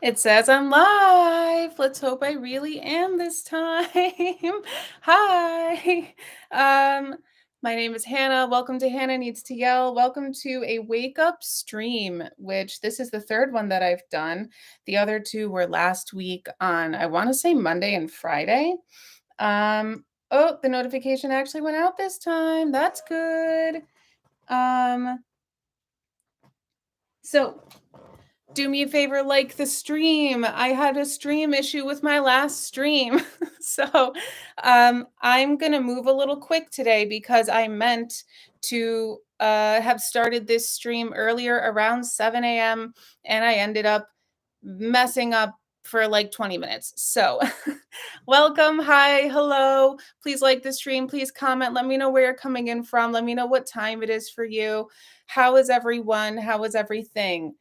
It says I'm live. Let's hope I really am this time. Hi. Um, my name is Hannah. Welcome to Hannah Needs to Yell. Welcome to a wake up stream, which this is the third one that I've done. The other two were last week on, I want to say Monday and Friday. Oh, the notification actually went out this time. That's good. So do me a favor, like the stream. I had a stream issue with my last stream. So I'm going to move a little quick today because I meant to have started this stream earlier around 7 a.m. and I ended up messing up for like 20 minutes. So welcome. Hi. Hello. Please like the stream. Please comment. Let me know where you're coming in from. Let me know what time it is for you. How is everyone? How is everything?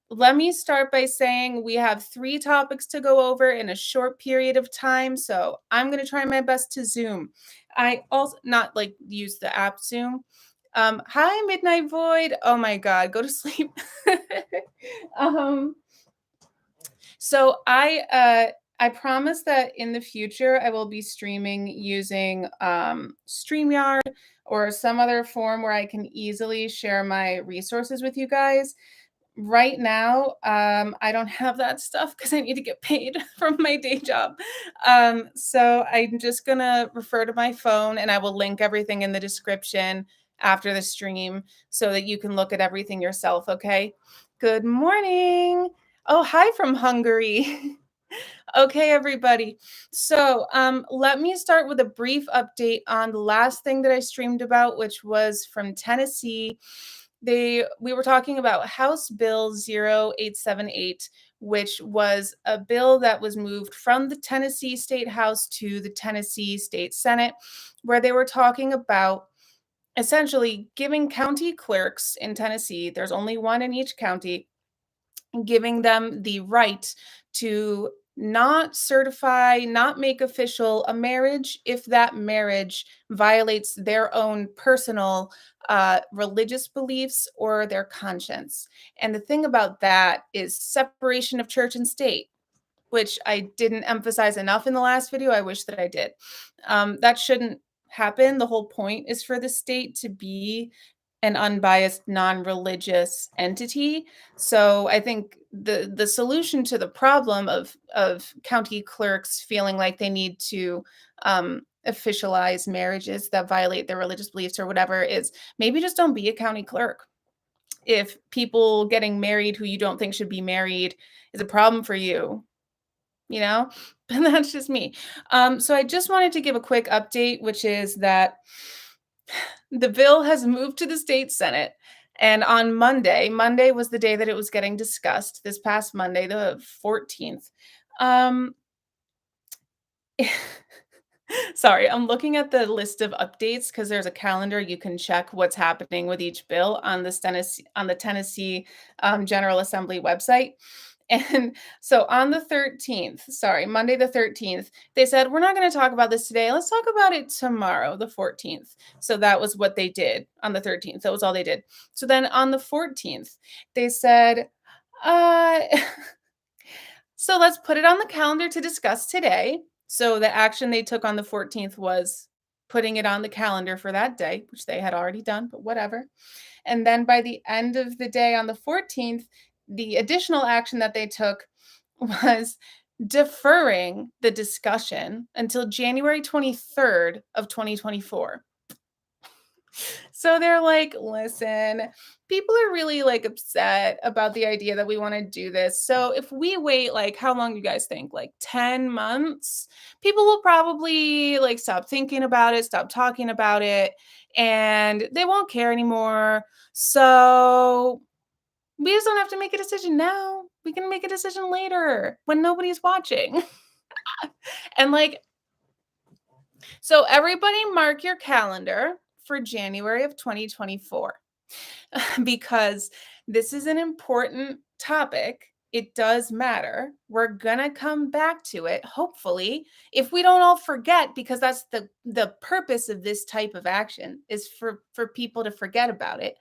Let me start by saying we have 3 topics to go over in a short period of time, so I'm going to try my best to Zoom. I also not like use the app Zoom. Hi, Midnight Void. Oh my God, go to sleep. um, so I promise that in the future I will be streaming using StreamYard or some other form where I can easily share my resources with you guys. Right now, I don't have that stuff because I need to get paid from my day job. So I'm just gonna refer to my phone and I will link everything in the description after the stream so that you can look at everything yourself, okay? Good morning. Oh, hi from Hungary. Okay, everybody. So let me start with a brief update on the last thing that I streamed about, which was from Tennessee. We were talking about House Bill 0878, which was a bill that was moved from the Tennessee State House to the Tennessee State Senate, where they were talking about essentially giving county clerks in Tennessee, there's only one in each county, giving them the right to not certify, not make official a marriage if that marriage violates their own personal religious beliefs or their conscience. And the thing about that is separation of church and state, which I didn't emphasize enough in the last video. I wish that I did. That shouldn't happen. The whole point is for the state to be an unbiased, non-religious entity. So I think the solution to the problem of county clerks feeling like they need to officialize marriages that violate their religious beliefs or whatever is maybe just don't be a county clerk. If people getting married who you don't think should be married is a problem for you, you know, and that's just me. So I just wanted to give a quick update, which is that the bill has moved to the state Senate. And on Monday was the day that it was getting discussed, this past Monday, the 14th. Sorry, I'm looking at the list of updates because there's a calendar you can check what's happening with each bill on the Tennessee General Assembly website. And so on the 13th, sorry, Monday the 13th, they said, we're not going to talk about this today. Let's talk about it tomorrow, the 14th. So that was what they did on the 13th. That was all they did. So then on the 14th, they said, uh, so let's put it on the calendar to discuss today. So the action they took on the 14th was putting it on the calendar for that day, which they had already done, but whatever. And then by the end of the day on the 14th, the additional action that they took was deferring the discussion until January 23rd of 2024. So they're like, listen, people are really like upset about the idea that we want to do this. So if we wait, like, how long do you guys think? Like 10 months? People will probably like stop thinking about it, stop talking about it, and they won't care anymore. So we just don't have to make a decision now. We can make a decision later when nobody's watching. And like, so everybody mark your calendar for January of 2024 because this is an important topic. It does matter. We're going to come back to it, hopefully, if we don't all forget, because that's the purpose of this type of action is for people to forget about it.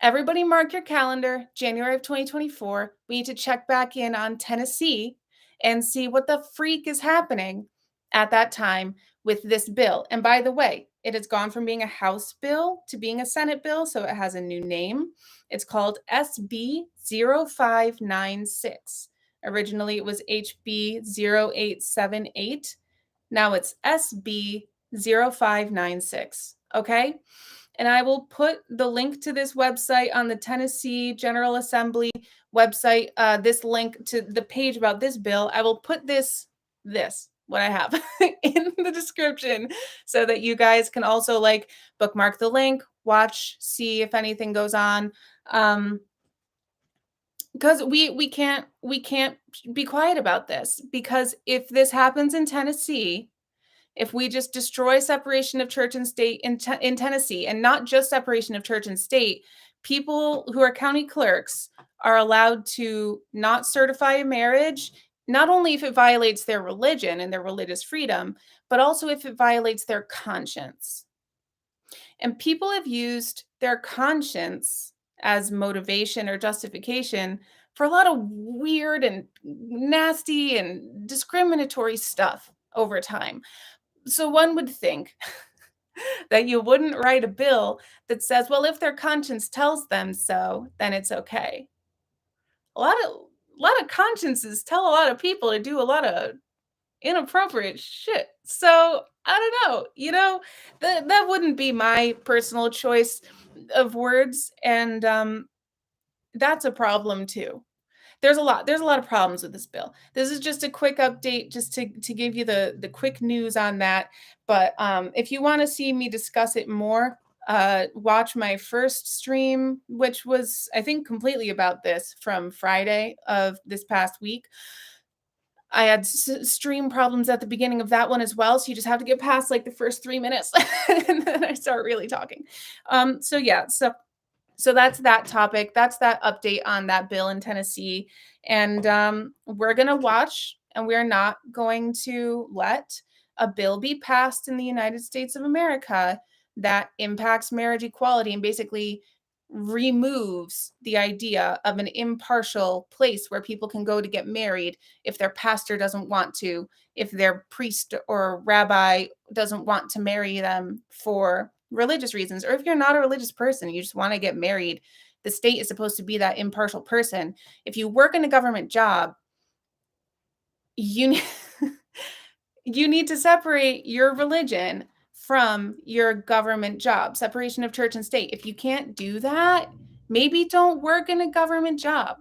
Everybody mark your calendar, January of 2024. We need to check back in on Tennessee and see what the freak is happening at that time with this bill. And by the way, it has gone from being a House bill to being a Senate bill, so it has a new name. It's called SB 0596. Originally, it was HB 0878. Now it's SB 0596. Okay? And I will put the link to this website on the Tennessee General Assembly website, this link to the page about this bill. I will put what I have in the description so that you guys can also like bookmark the link, watch, see if anything goes on. Because we can't be quiet about this, because if this happens in Tennessee, if we just destroy separation of church and state in Tennessee, and not just separation of church and state, people who are county clerks are allowed to not certify a marriage, not only if it violates their religion and their religious freedom, but also if it violates their conscience. And people have used their conscience as motivation or justification for a lot of weird and nasty and discriminatory stuff over time. So one would think that you wouldn't write a bill that says, well, if their conscience tells them so, then it's okay. A lot of consciences tell a lot of people to do a lot of inappropriate shit. So I don't know, that wouldn't be my personal choice of words, and that's a problem too. There's a lot of problems with this bill. This is just a quick update just to give you the quick news on that. But if you want to see me discuss it more, watch my first stream, which was, I think, completely about this, from Friday of this past week. I had stream problems at the beginning of that one as well, so you just have to get past like the first 3 minutes and then I start really talking. So yeah, so that's that topic. That's that update on that bill in Tennessee. And we're going to watch, and we're not going to let a bill be passed in the United States of America that impacts marriage equality and basically removes the idea of an impartial place where people can go to get married if their pastor doesn't want to, if their priest or rabbi doesn't want to marry them for religious reasons, or if you're not a religious person, you just want to get married. The state is supposed to be that impartial person. If you work in a government job, you you need to separate your religion from your government job, separation of church and state. If you can't do that, maybe don't work in a government job.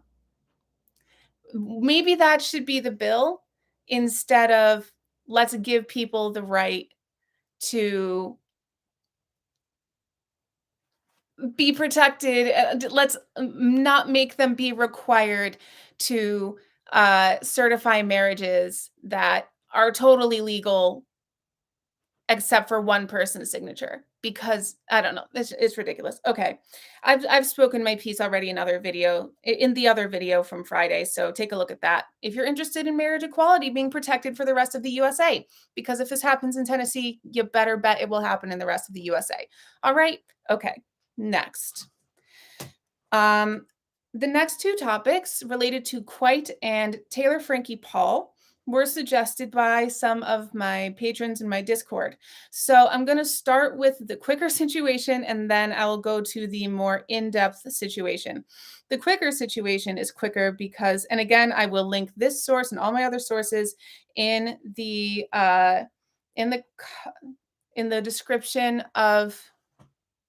Maybe that should be the bill, instead of let's give people the right to be protected. Let's not make them be required to certify marriages that are totally legal except for one person's signature, because I don't know, it's ridiculous. Okay, I've spoken my piece already in the other video from Friday, so take a look at that if you're interested in marriage equality being protected for the rest of the USA, because if this happens in Tennessee, you better bet it will happen in the rest of the USA. All right, okay, next. The next two topics related to Quite and Taylor Frankie Paul were suggested by some of my patrons in my Discord. So I'm going to start with the quicker situation, and then I will go to the more in-depth situation. The quicker situation is quicker because, and again, I will link this source and all my other sources in the description of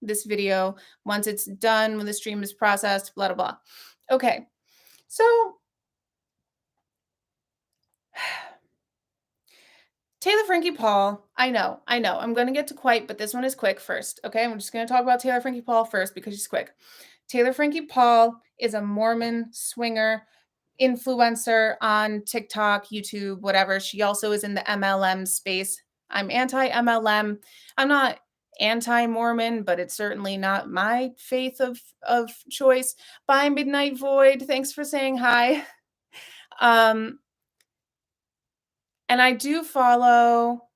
this video once it's done, when the stream is processed, blah, blah, blah. Okay, so Taylor Frankie Paul, I know, I'm going to get to Quite, but this one is quick first, okay? I'm just going to talk about Taylor Frankie Paul first because she's quick. Taylor Frankie Paul is a Mormon swinger influencer on TikTok, YouTube, whatever. She also is in the MLM space. I'm anti-MLM. I'm not anti-Mormon, but it's certainly not my faith of choice. Bye, Midnight Void. Thanks for saying hi. And I do follow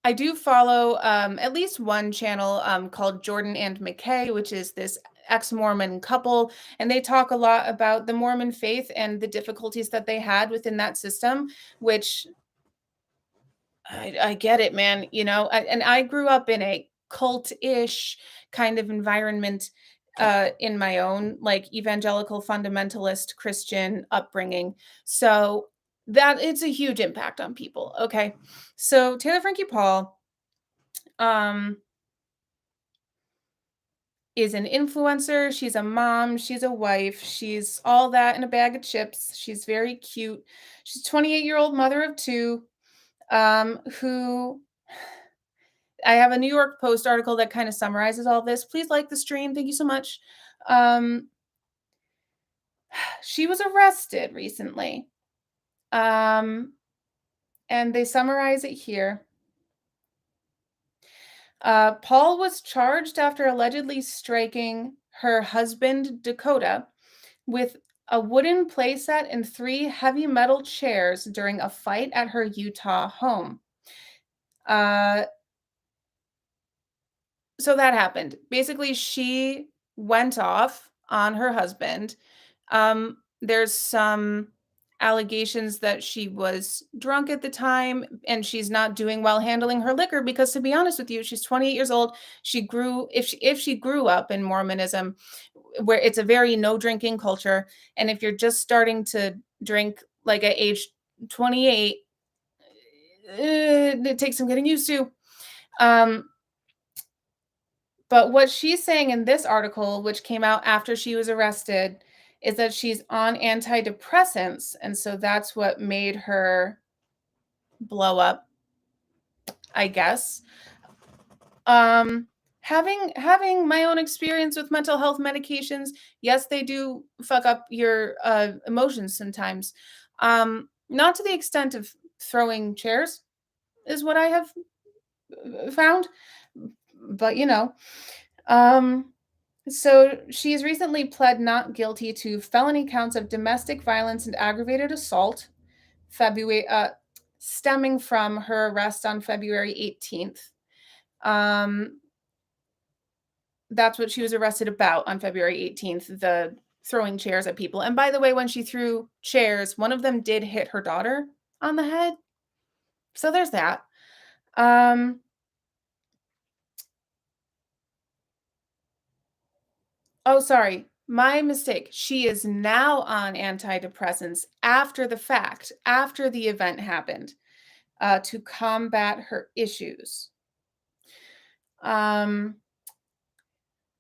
at least one channel called Jordan and McKay, which is this ex-Mormon couple, and they talk a lot about the Mormon faith and the difficulties that they had within that system, which I get it, man. And I grew up in a cult-ish kind of environment in my own like evangelical fundamentalist Christian upbringing. So that it's a huge impact on people. Okay. So Taylor Frankie Paul um is an influencer. She's a mom, she's a wife, she's all that in a bag of chips. She's very cute. She's a 28-year-old mother of two, who I have a New York Post article that kind of summarizes all this. Please like the stream. Thank you so much. Um, she was arrested recently. Um, and they summarize it here. Paul was charged after allegedly striking her husband, Dakota, with a wooden playset and three heavy metal chairs during a fight at her Utah home. Uh, so that happened. Basically, she went off on her husband. There's some allegations that she was drunk at the time and she's not doing well handling her liquor because to be honest with you, she's 28 years old. She grew if she grew up in Mormonism where it's a very no drinking culture, and if you're just starting to drink like at age 28, it takes some getting used to. Um, But what she's saying in this article, which came out after she was arrested, is that she's on antidepressants, and so that's what made her blow up, I guess. Um, having my own experience with mental health medications, yes, they do fuck up your emotions sometimes. Not to the extent of throwing chairs, is what I have found, but um So she's recently pled not guilty to felony counts of domestic violence and aggravated assault, February stemming from her arrest on February 18th. Um, that's what she was arrested about on February 18th, the throwing chairs at people. And by the way, when she threw chairs, one of them did hit her daughter on the head. So there's that. Um, Oh, sorry. My mistake. She is now on antidepressants after the fact, after the event happened, to combat her issues. Um,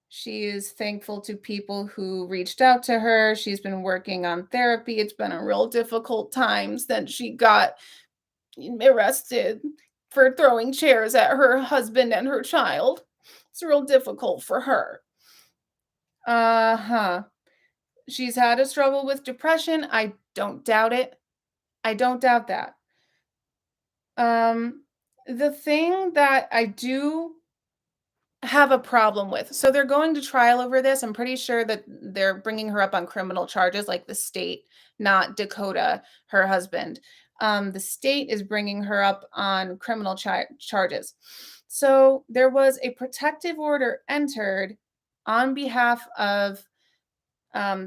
she is thankful to people who reached out to her. She's been working on therapy. It's been a real difficult time since she got arrested for throwing chairs at her husband and her child. It's real difficult for her. Uh-huh. She's had a struggle with depression. I don't doubt it. I don't doubt that. Um, the thing that I do have a problem with, so they're going to trial over this. I'm pretty sure that they're bringing her up on criminal charges, like the state, not Dakota, her husband. The state is bringing her up on criminal charges. So there was a protective order entered on behalf of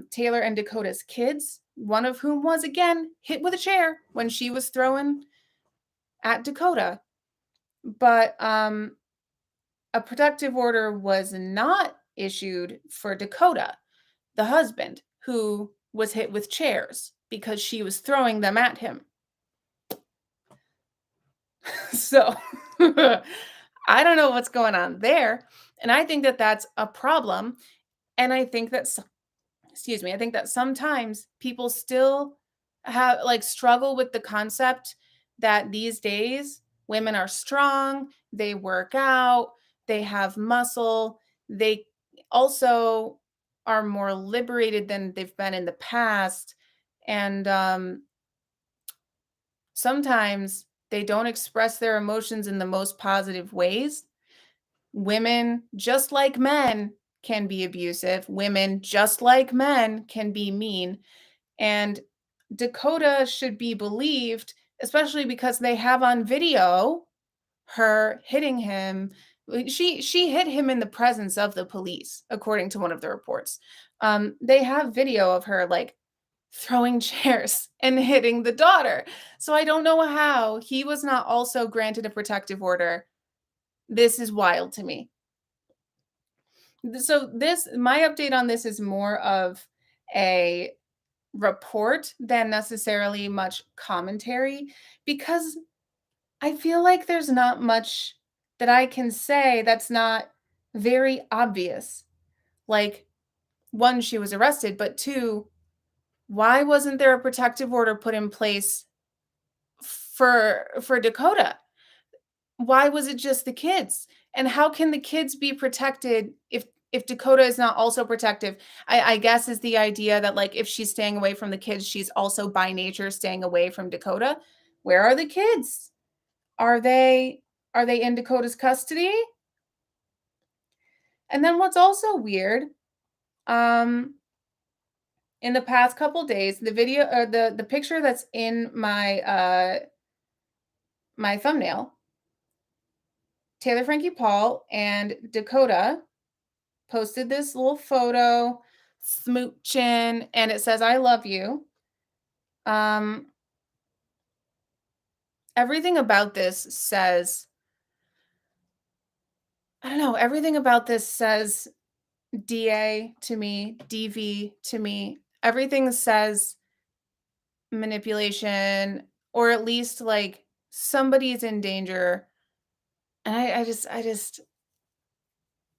Taylor and Dakota's kids, one of whom was again hit with a chair when she was throwing at Dakota. But a protective order was not issued for Dakota, the husband, who was hit with chairs because she was throwing them at him. So I don't know what's going on there. And I think that that's a problem. And I think that excuse me, I think that sometimes people still have like struggle with the concept that these days women are strong, they work out, they have muscle, they also are more liberated than they've been in the past. And sometimes they don't express their emotions in the most positive ways. Women, just like men, can be abusive. Women, just like men, can be mean. And Dakota should be believed, especially because they have on video her hitting him She hit him in the presence of the police, according to one of the reports. They have video of her, like, throwing chairs and hitting the daughter. So I don't know how he was not also granted a protective order. This is wild to me. So this my update on this is more of a report than necessarily much commentary, because I feel like there's not much that I can say that's not very obvious. Like, one, she was arrested, but two, why wasn't there a protective order put in place for Dakota? Why was it just the kids? And how can the kids be protected if Dakota is not also protective? I guess is the idea that, like, if she's staying away from the kids, she's also by nature staying away from Dakota. Where are the kids? Are they are they in Dakota's custody? And then what's also weird, um, in the past couple days, the video or the picture that's in my thumbnail, Taylor Frankie Paul and Dakota posted this little photo smooching, and it says, "I love you." Um, everything about this says, I don't know, everything about this says DA to me, DV to me. Everything says manipulation, or at least, like, somebody's in danger. And I just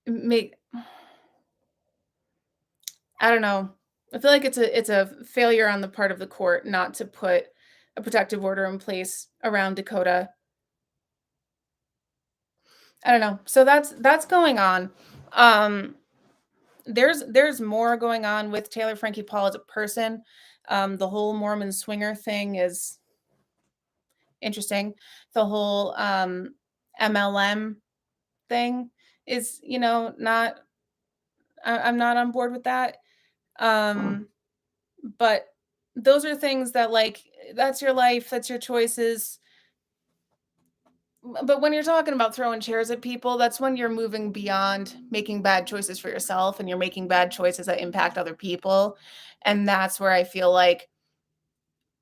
make I don't know. I feel like it's a failure on the part of the court not to put a protective order in place around Dakota. I don't know. So that's going on. Um, there's more going on with Taylor Frankie Paul as a person. The whole Mormon swinger thing is interesting. The whole MLM thing is, not I'm not on board with that. Um, but those are things that, like, that's your life, that's your choices. But when you're talking about throwing chairs at people, that's when you're moving beyond making bad choices for yourself and you're making bad choices that impact other people. And that's where I feel like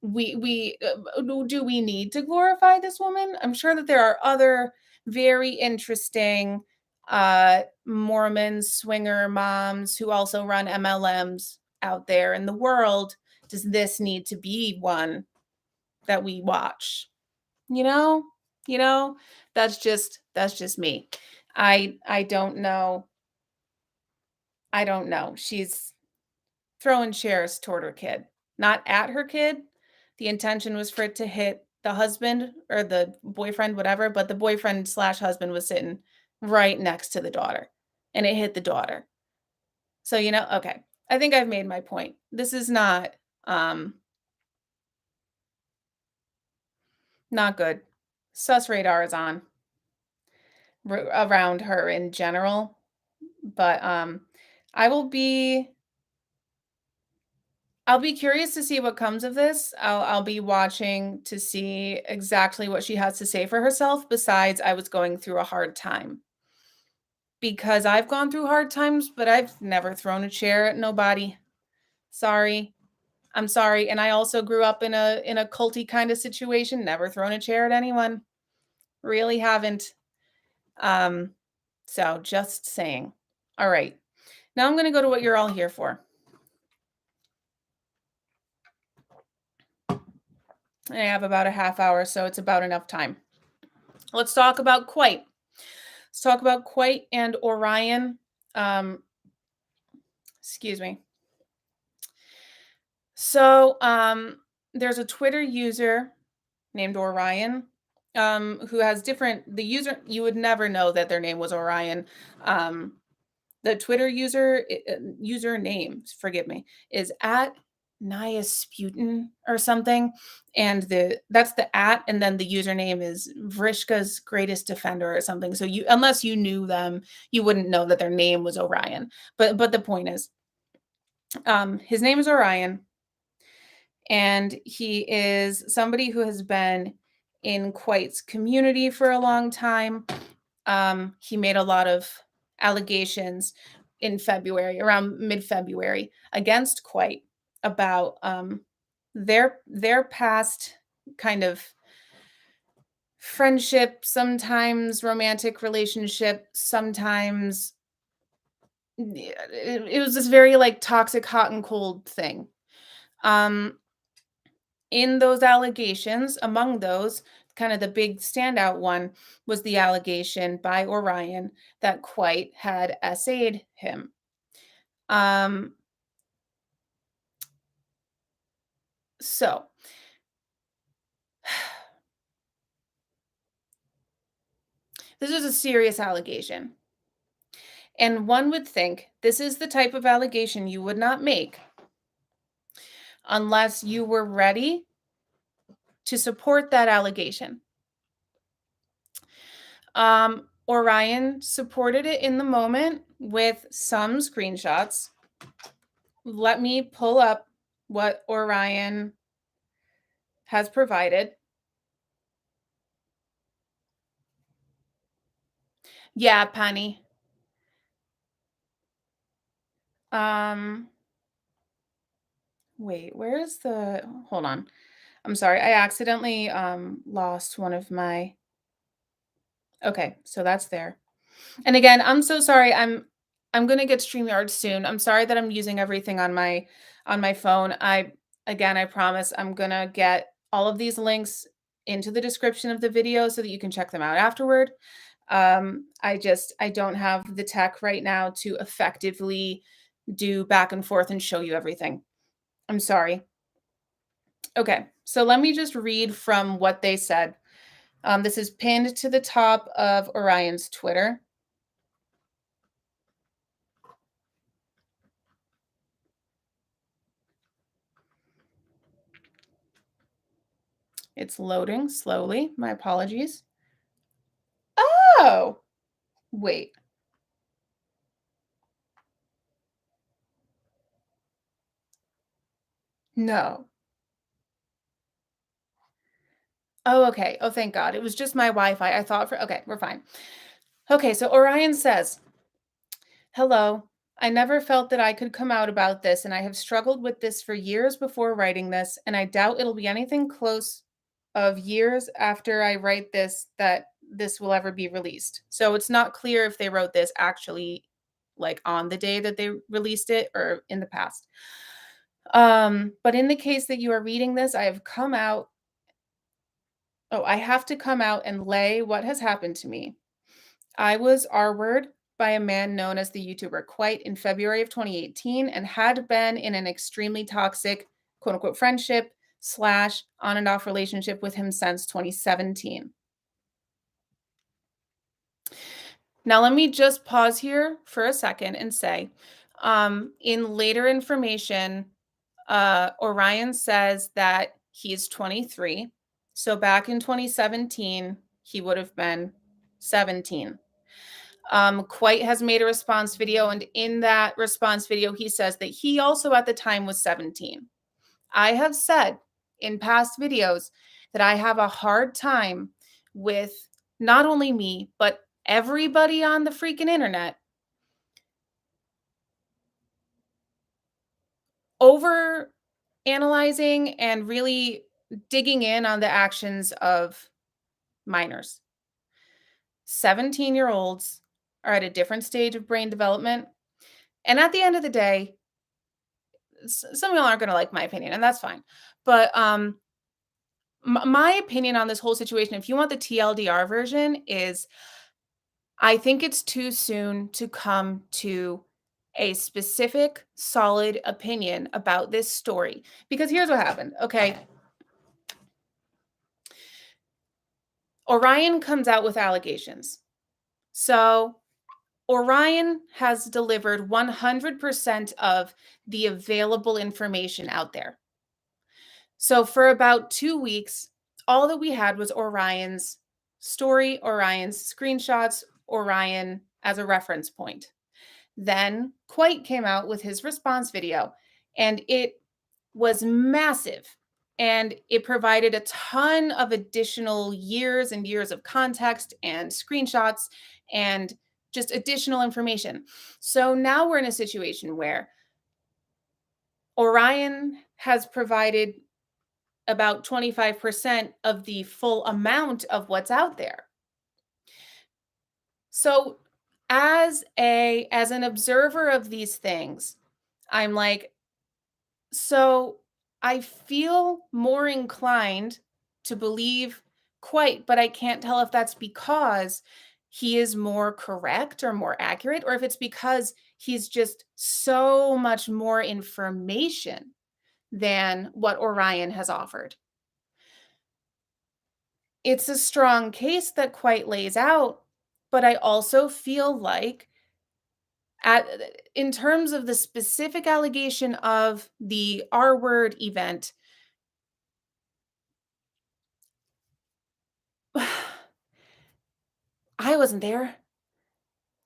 do we need to glorify this woman? I'm sure that there are other very interesting Mormon swinger moms who also run MLMs out there in the world. Does this need to be one that we watch? You know? You know? That's just me. I don't know. I don't know. She's throwing chairs toward her kid, not at her kid. The intention was for it to hit the husband or the boyfriend, whatever, but the boyfriend slash husband was sitting right next to the daughter, and it hit the daughter. So, okay. I think I've made my point. This is um not good. Sus radar is on around her in general, but I will be I'll be curious to see what comes of this. I'll be watching to see exactly what she has to say for herself, besides I was going through a hard time. Because I've gone through hard times, but I've never thrown a chair at nobody. Sorry. I'm sorry. And I also grew up in a culty kind of situation, never thrown a chair at anyone. Really haven't. Um, so just saying. All right. Now I'm gonna go to what you're all here for. I have about a half hour, so it's about enough time. Let's talk about Quite. Let's talk about Quite and Orion. Um, excuse me. So, there's a Twitter user named Orion, who has the user, you would never know that their name was Orion. Um, the Twitter username, forgive me, is at Niasputin or something, and that's the at, and then the username is Vrishka's greatest defender or something. So unless you knew them, you wouldn't know that their name was Orion. But the point is, his name is Orion, and he is somebody who has been in Quite's community for a long time. he made a lot of allegations in February, around mid-February, against Quite about their past kind of friendship, sometimes romantic relationship, sometimes it was this very like toxic hot and cold thing. Um, in those allegations, among those, kind of the big standout one was the allegation by Orion that Quite had essayed him. Um, so this is a serious allegation. And one would think this is the type of allegation you would not make unless you were ready to support that allegation. Orion supported it in the moment with some screenshots. Let me pull up what Orion has provided. Yeah, Penny. Um, wait, where's the hold on. I'm sorry. I accidentally lost one of my okay, so that's there. And again, I'm so sorry. I'm gonna get StreamYard soon. I'm sorry that I'm using everything on my phone. I promise I'm gonna get all of these links into the description of the video so that you can check them out afterward. I don't have the tech right now to effectively do back and forth and show you everything. I'm sorry. Okay, so let me just read from what they said. This is pinned to the top of Orion's Twitter. It's loading slowly. My apologies. Oh, wait. No. Oh, okay. Oh, thank God. It was just my Wi-Fi. I thought for okay, we're fine. Okay, so Orion says, "Hello. I never felt that I could come out about this, and I have struggled with this for years before writing this, and I doubt it'll be anything close of years after I write this that this will ever be released." So it's not clear if they wrote this actually like on the day that they released it or in the past. But in the case that you are reading this, I have come out I have to come out and lay what has happened to me. I was R-word by a man known as the YouTuber Quite in February of 2018 and had been in an extremely toxic, quote unquote, friendship slash on and off relationship with him since 2017. Now, let me just pause here for a second and say, in later information, Orion says that he's 23. So back in 2017, he would have been 17. Quite has made a response video, and in that response video, he says that he also at the time was 17. I have said in past videos that I have a hard time with not only me, but everybody on the freaking internet over analyzing and really digging in on the actions of minors. 17-year-olds are at a different stage of brain development. And at the end of the day, some of y'all aren't going to like my opinion, and that's fine. But my opinion on this whole situation, if you want the TLDR version, is I think it's too soon to come to a specific, solid opinion about this story. Because here's what happened. Okay. Orion comes out with allegations. So Orion has delivered 100% of the available information out there. So for about 2 weeks, all that we had was Orion's story, Orion's screenshots, Orion as a reference point. Then Quite came out with his response video, and it was massive. and it provided a ton of additional years and years of context and screenshots and just additional information. So now we're in a situation where Orion has provided about 25% of the full amount of what's out there. So as an observer of these things, I'm like, so I feel more inclined to believe Quite, but I can't tell if that's because he is more correct or more accurate, or if it's because he's just so much more information than what Orion has offered. It's a strong case that Quite lays out, but I also feel like at in terms of the specific allegation of the R word event, I wasn't there.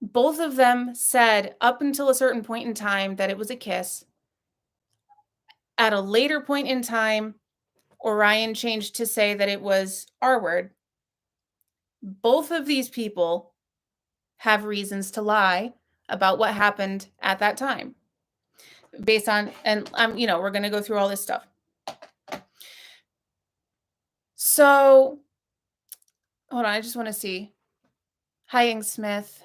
Both of them said up until a certain point in time that it was a kiss. At a later point in time, Orion changed to say that it was R word. Both of these people have reasons to lie about what happened at that time based on, and we're going to go through all this stuff. So, hold on, I just want to see. Hying Smith.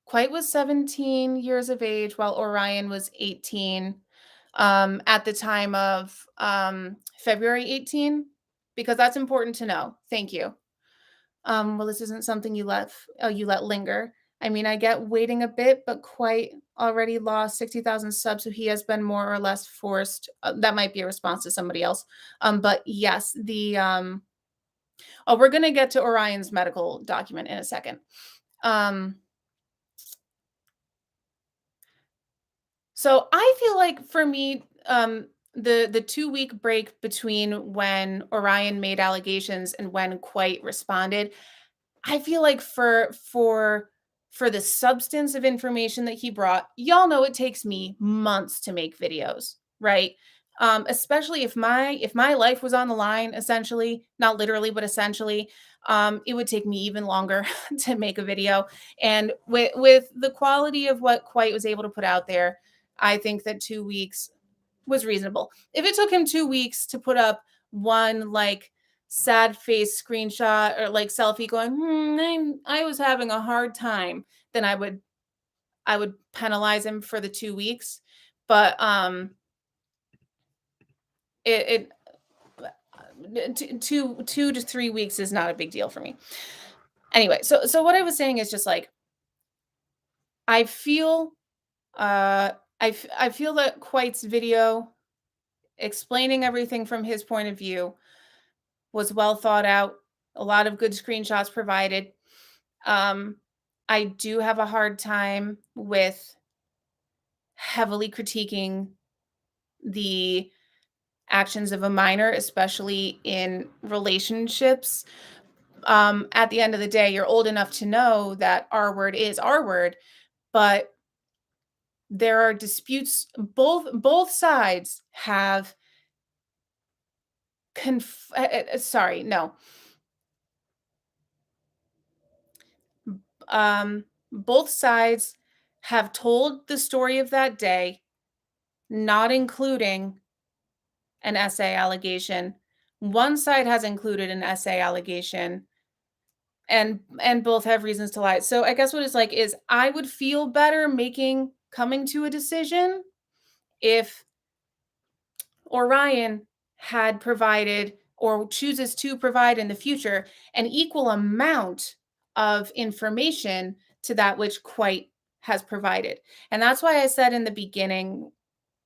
Quite was 17 years of age while Orion was 18 at the time of February 18, because that's important to know. Thank you. Well, this isn't something you let linger. I mean, I get waiting a bit, but Quite already lost 60,000 subs, so he has been more or less forced. That might be a response to somebody else. But yes, we're going to get to Orion's medical document in a second. So I feel like for me, the 2 week break between when Orion made allegations and when Quite responded, I feel like for the substance of information that he brought, y'all know it takes me months to make videos, right? Especially if my life was on the line, essentially, not literally, but essentially, it would take me even longer to make a video. And with the quality of what Quite was able to put out there, I think that 2 weeks was reasonable. If it took him 2 weeks to put up one like sad face screenshot or like selfie going, I was having a hard time, then I would penalize him for the 2 weeks. But it 2 to 3 weeks is not a big deal for me. Anyway, so what I was saying is just like I feel I feel that Quite's video explaining everything from his point of view was well thought out, a lot of good screenshots provided. Um, I do have a hard time with heavily critiquing the actions of a minor, especially in relationships. At the end of the day, you're old enough to know that R word is R word, but there are disputes. Both sides have sorry, no. Both sides have told the story of that day, not including an essay allegation. One side has included an essay allegation, and both have reasons to lie. So I guess what it's like is I would feel better coming to a decision if Orion had provided or chooses to provide in the future an equal amount of information to that which Quite has provided. And that's why I said in the beginning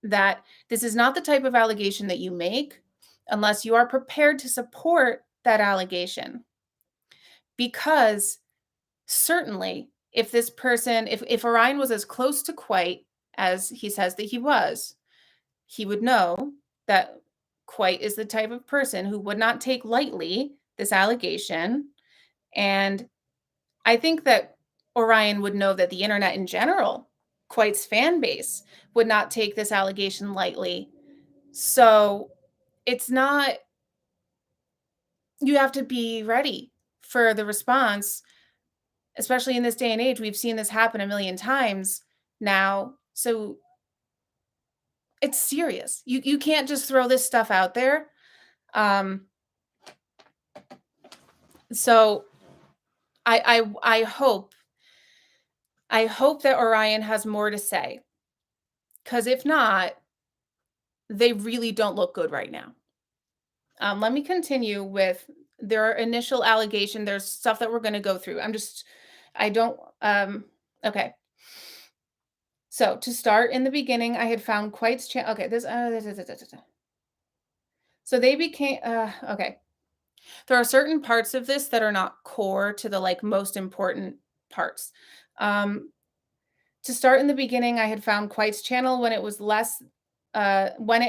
that this is not the type of allegation that you make unless you are prepared to support that allegation. Because certainly, if this person, if Orion was as close to Quite as he says that he would know that Quite is the type of person who would not take lightly this allegation. And I think that Orion would know that the internet in general, Quite's fan base, would not take this allegation lightly. So it's not, you have to be ready for the response, especially in this day and age. We've seen this happen a million times now. So it's serious. You can't just throw this stuff out there. Um, so I hope that Orion has more to say, because if not, they really don't look good right now. Let me continue with their initial allegation. There's stuff that we're going to go through. I don't, okay. So to start in the beginning, I had found Quite's channel. Okay, so they became, okay. There are certain parts of this that are not core to the like most important parts. Um, to start in the beginning, I had found Quite's channel when it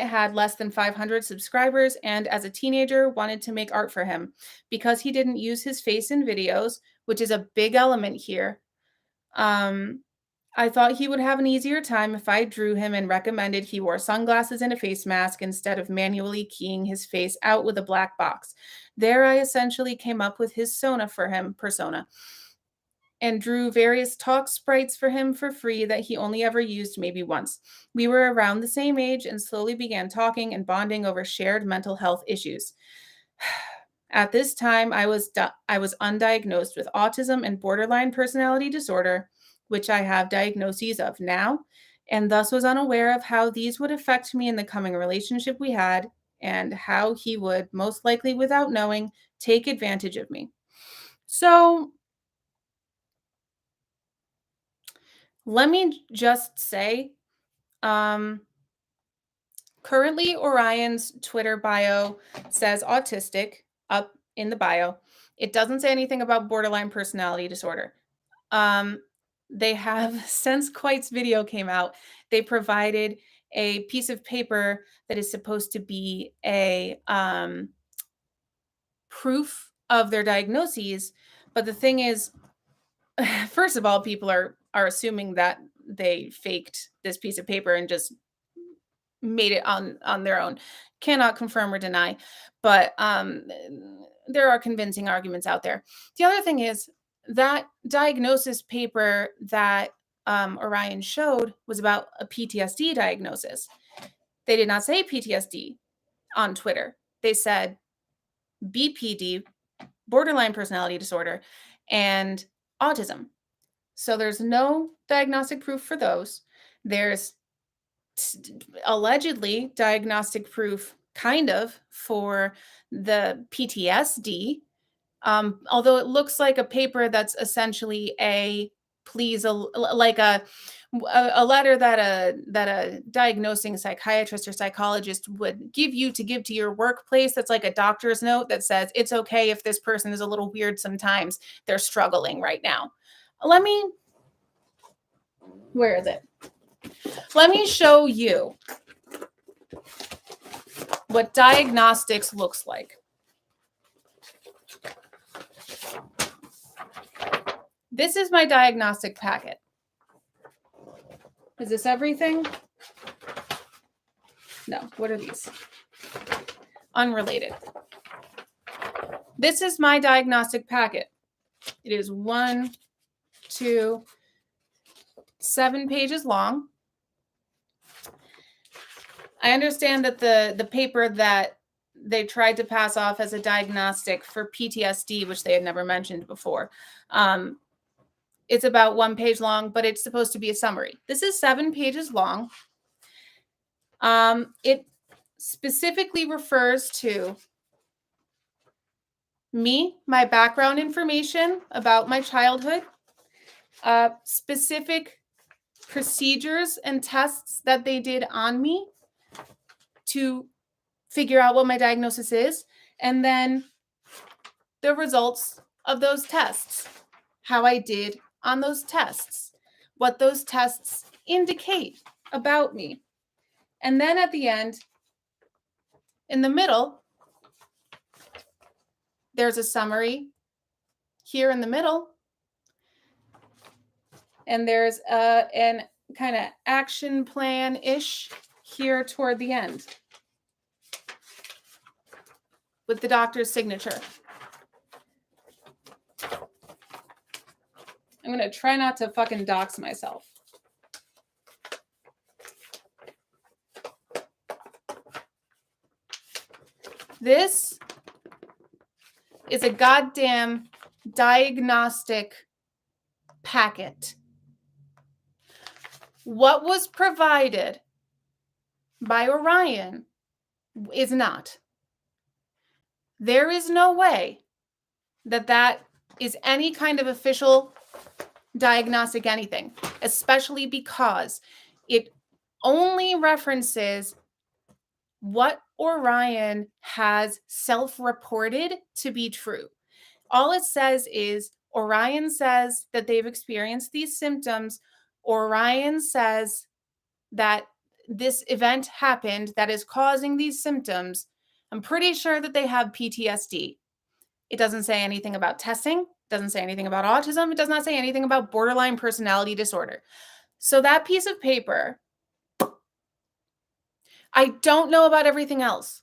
had less than 500 subscribers, and as a teenager wanted to make art for him because he didn't use his face in videos, which is a big element here. I thought he would have an easier time if I drew him and recommended he wore sunglasses and a face mask instead of manually keying his face out with a black box. There I essentially came up with his persona and drew various talk sprites for him for free that he only ever used maybe once. We were around the same age and slowly began talking and bonding over shared mental health issues. At this time, I was undiagnosed with autism and borderline personality disorder, which I have diagnoses of now, and thus was unaware of how these would affect me in the coming relationship we had and how he would, most likely without knowing, take advantage of me. So let me just say, currently Orion's Twitter bio says autistic up in the bio. It doesn't say anything about borderline personality disorder. They have, since Quite's video came out, they provided a piece of paper that is supposed to be a proof of their diagnoses. But the thing is, first of all, people are assuming that they faked this piece of paper and just made it on their own. Cannot confirm or deny, but there are convincing arguments out there. The other thing is that diagnosis paper that Orion showed was about a PTSD diagnosis. They did not say PTSD on Twitter. They said BPD, borderline personality disorder, and autism. So there's no diagnostic proof for those. There's allegedly diagnostic proof kind of for the PTSD, although it looks like a paper that's essentially a letter that a diagnosing psychiatrist or psychologist would give to your workplace. That's like a doctor's note that says it's okay if this person is a little weird sometimes, they're struggling right now. Where is it? Let me show you what diagnostics looks like. This is my diagnostic packet. Is this everything? No. What are these? Unrelated. This is my diagnostic packet. It is 7 pages long. I understand that the paper that they tried to pass off as a diagnostic for PTSD, which they had never mentioned before, it's about 1 page long, but it's supposed to be a summary. This is 7 pages long. It specifically refers to me, my background information about my childhood, specific procedures and tests that they did on me to figure out what my diagnosis is, and then the results of those tests, how I did on those tests, what those tests indicate about me. And then at the end, in the middle, there's a summary here in the middle, and there's an kind of action plan-ish here toward the end. with the doctor's signature. I'm going to try not to fucking dox myself. This is a goddamn diagnostic packet. What was provided by Orion is not. There is no way that that is any kind of official diagnostic anything, especially because it only references what Orion has self-reported to be true. All it says is Orion says that they've experienced these symptoms. Orion says that this event happened that is causing these symptoms. I'm pretty sure that they have PTSD. It doesn't say anything about testing, doesn't say anything about autism, it does not say anything about borderline personality disorder. So that piece of paper, I don't know about everything else.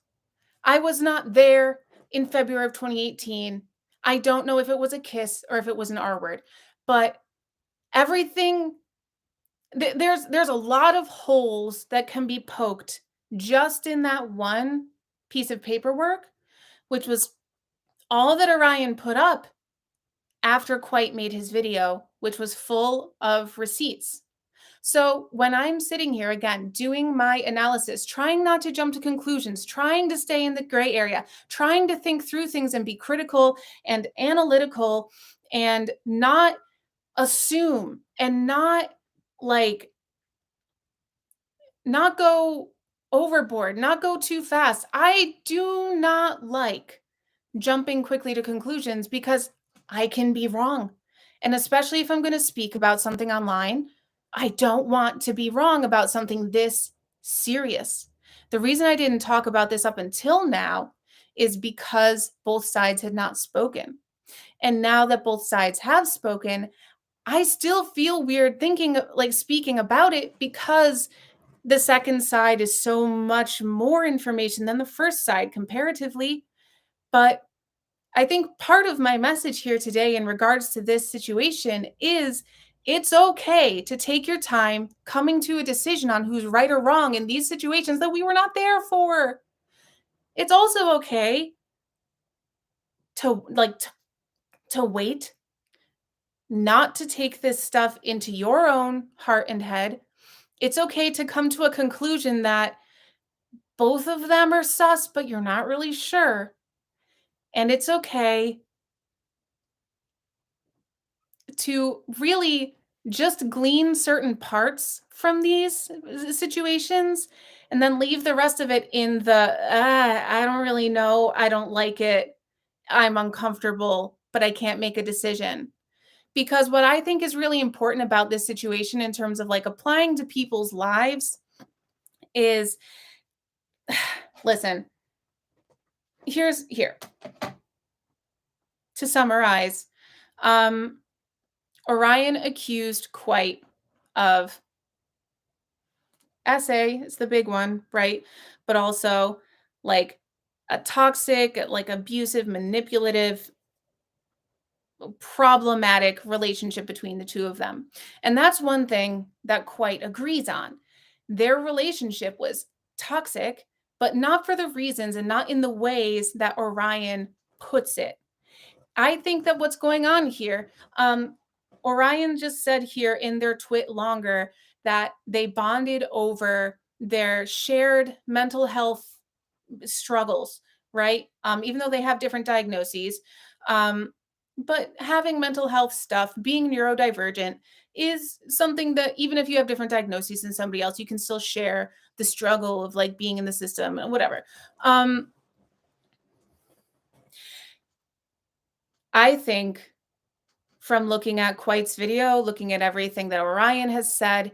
I was not there in February of 2018. I don't know if it was a kiss or if it was an R word, but everything, there's a lot of holes that can be poked just in that one piece of paperwork, which was all that Orion put up after Quite made his video, which was full of receipts. So when I'm sitting here again, doing my analysis, trying not to jump to conclusions, trying to stay in the gray area, trying to think through things and be critical and analytical and not assume and not go overboard, not go too fast. I do not like jumping quickly to conclusions because I can be wrong. And especially if I'm going to speak about something online, I don't want to be wrong about something this serious. The reason I didn't talk about this up until now is because both sides had not spoken. And now that both sides have spoken, I still feel weird thinking like speaking about it because the second side is so much more information than the first side comparatively. But I think part of my message here today in regards to this situation is it's okay to take your time coming to a decision on who's right or wrong in these situations that we were not there for. It's also okay to to wait, not to take this stuff into your own heart and head. It's okay to come to a conclusion that both of them are sus, but you're not really sure. And it's okay to really just glean certain parts from these situations and then leave the rest of it in the, I don't really know. I don't like it. I'm uncomfortable, but I can't make a decision. Because what I think is really important about this situation in terms of like applying to people's lives is listen, here to summarize. Orion accused Quite of essay is the big one, right? But also like a toxic, like abusive, manipulative, problematic relationship between the two of them. And that's one thing that Quite agrees on. Their relationship was toxic, but not for the reasons and not in the ways that Orion puts it. I think that what's going on here, Orion just said here in their twit longer that they bonded over their shared mental health struggles, right? Even though they have different diagnoses. But having mental health stuff, being neurodivergent, is something that even if you have different diagnoses than somebody else, you can still share the struggle of like being in the system and whatever. I think from looking at Quite's video, looking at everything that Orion has said,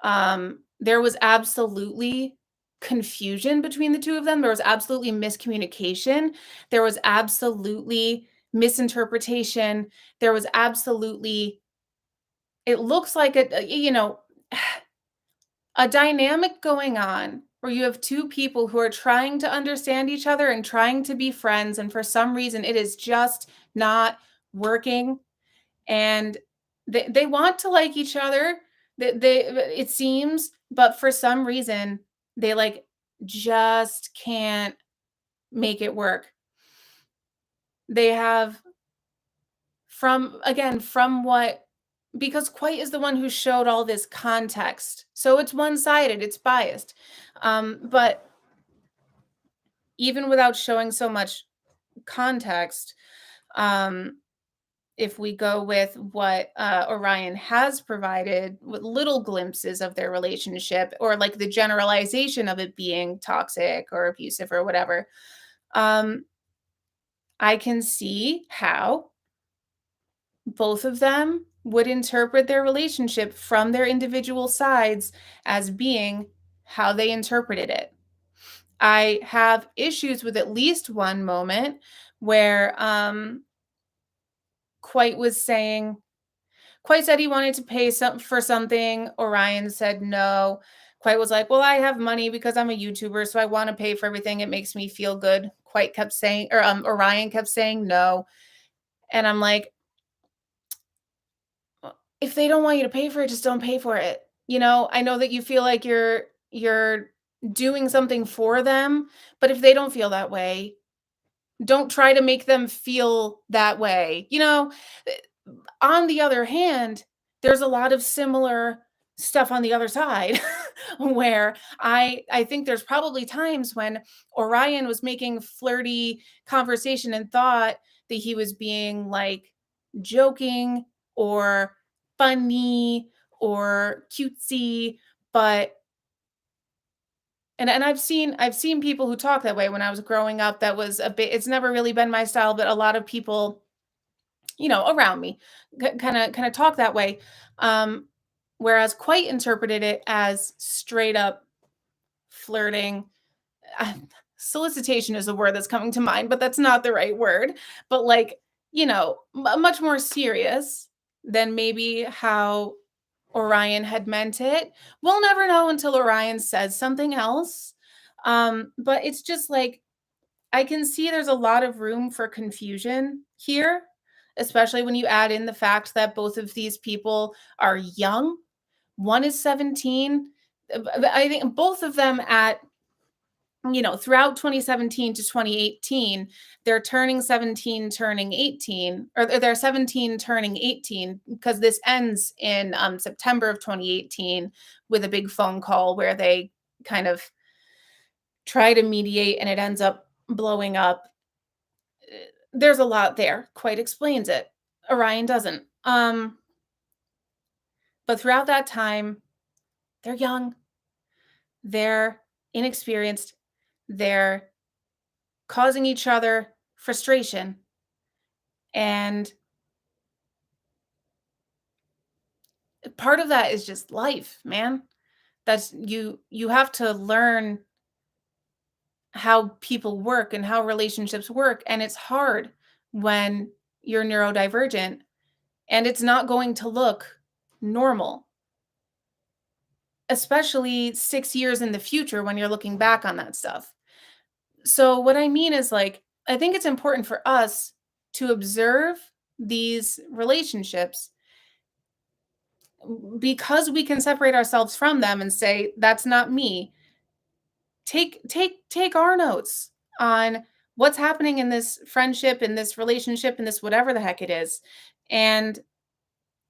there was absolutely confusion between the two of them. There was absolutely miscommunication. There was absolutely misinterpretation. There was absolutely, it looks like a dynamic going on where you have two people who are trying to understand each other and trying to be friends, and for some reason it is just not working. And they want to like each other. It seems, but for some reason they like just can't make it work. They have from again from what because Quite is the one who showed all this context. So it's one-sided, it's biased. But even without showing so much context, um, if we go with what Orion has provided with little glimpses of their relationship or like the generalization of it being toxic or abusive or whatever, um, I can see how both of them would interpret their relationship from their individual sides as being how they interpreted it. I have issues with at least one moment where Quite was saying, Quite said he wanted to pay some for something. Orion said no. Quite was like, well, I have money because I'm a YouTuber, so I want to pay for everything. It makes me feel good. Quite kept saying, or Orion kept saying no. And I'm like, if they don't want you to pay for it, just don't pay for it. You know, I know that you feel like you're doing something for them, but if they don't feel that way, don't try to make them feel that way. Eh, on the other hand, there's a lot of similar stuff on the other side where I think there's probably times when Orion was making flirty conversation and thought that he was being like joking or funny or cutesy, but and I've seen people who talk that way. When I was growing up, that was a bit, it's never really been my style, but a lot of people, around me kind of talk that way. Um, Whereas Quite interpreted it as straight up flirting. Uh, Solicitation is a word that's coming to mind, but that's not the right word. But like, much more serious than maybe how Orion had meant it. We'll never know until Orion says something else. But it's just like I can see there's a lot of room for confusion here, especially when you add in the fact that both of these people are young. One is 17. I think both of them throughout 2017 to 2018, they're turning 17, turning 18, or they're 17, turning 18, because this ends in September of 2018 with a big phone call where they kind of try to mediate and it ends up blowing up. There's a lot there. Quite explains it. Orion doesn't. But throughout that time, they're young, they're inexperienced, they're causing each other frustration. And part of that is just life, man. That's you have to learn how people work and how relationships work. And it's hard when you're neurodivergent and it's not going to look normal, especially 6 years in the future when you're looking back on that stuff. So, what I mean is, like, I think it's important for us to observe these relationships because we can separate ourselves from them and say, that's not me. Take our notes on what's happening in this friendship, in this relationship, in this whatever the heck it is, and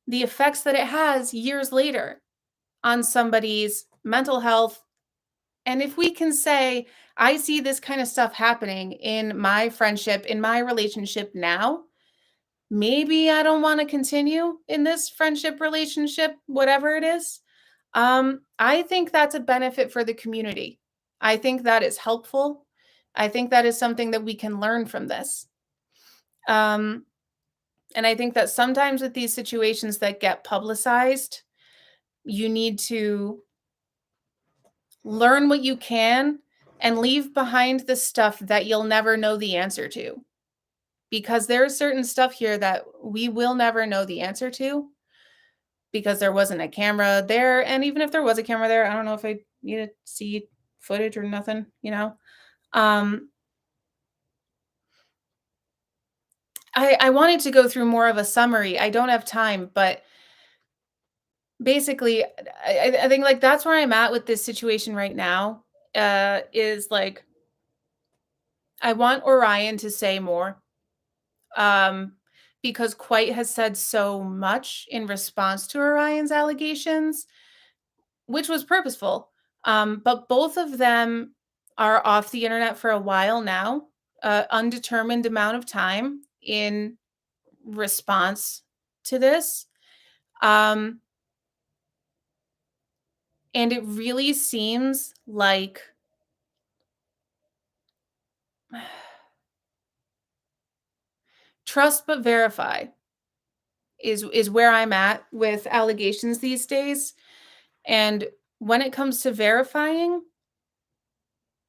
the effects that it has years later on somebody's mental health. And if we can say, I see this kind of stuff happening in my friendship, in my relationship now, maybe I don't want to continue in this friendship, relationship, whatever it is. I think that's a benefit for the community. I think that is helpful. I think that is something that we can learn from this. Um, and I think that sometimes with these situations that get publicized, you need to learn what you can and leave behind the stuff that you'll never know the answer to. Because there's certain stuff here that we will never know the answer to because there wasn't a camera there. And even if there was a camera there, I don't know if I need to see footage or nothing, you know? Um, I wanted to go through more of a summary. I don't have time, but basically, I think, like, that's where I'm at with this situation right now, is, like, I want Orion to say more, um, because Quite has said so much in response to Orion's allegations, which was purposeful. But both of them are off the internet for a while now, undetermined amount of time in response to this. Um, and it really seems like trust but verify is where I'm at with allegations these days. And when it comes to verifying,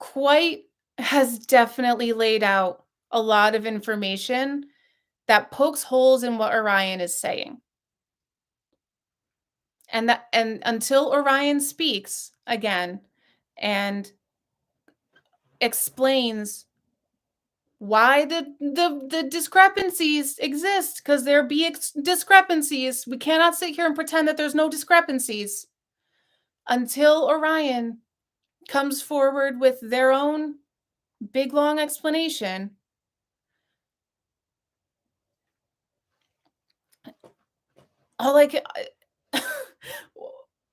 Quite has definitely laid out a lot of information that pokes holes in what Orion is saying. And until Orion speaks again and explains why the discrepancies exist, because there be discrepancies. We cannot sit here and pretend that there's no discrepancies until Orion comes forward with their own big long explanation. All I can,